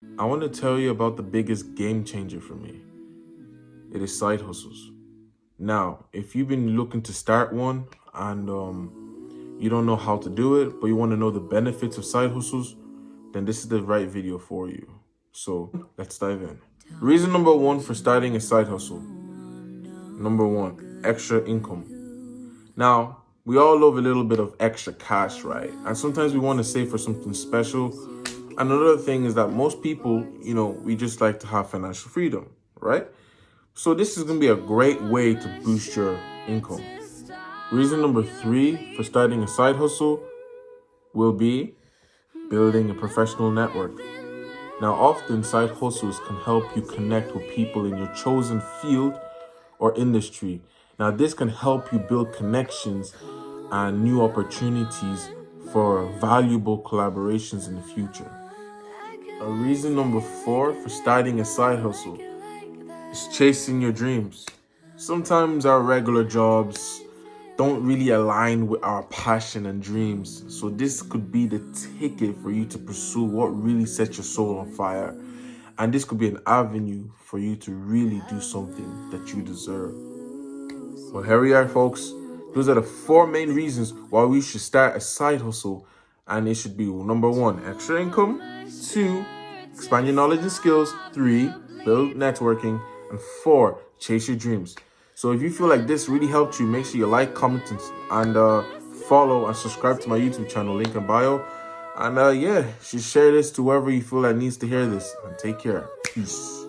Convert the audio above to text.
I want to tell you about the biggest game changer for me. It is side hustles. Now, if you've been looking to start one and you don't know how to do it, but you want to know the benefits of side hustles, then this is the right video for you. So let's dive in. Reason number one for starting a side hustle. Number one, extra income. Now, we all love a little bit of extra cash, right? And sometimes we want to save for something special. Another thing is that most people, we just like to have financial freedom, right? So this is going to be a great way to boost your income. Reason number three for starting a side hustle will be building a professional network. Now, often side hustles can help you connect with people in your chosen field or industry. Now, this can help you build connections and new opportunities for valuable collaborations in the future. Reason number four for starting a side hustle is chasing your dreams. Sometimes our regular jobs don't really align with our passion and dreams. So this could be the ticket for you to pursue what really sets your soul on fire. And this could be an avenue for you to really do something that you deserve. Well, here we are, folks. Those are the four main reasons why we should start a side hustle. And it should be number one, extra income. Two, expand your knowledge and skills. Three, build networking. And four, chase your dreams. So if you feel like this really helped you, make sure you like, comment, and follow and subscribe to my YouTube channel, link in bio. And yeah, you should share this to whoever you feel that needs to hear this. And take care. Peace.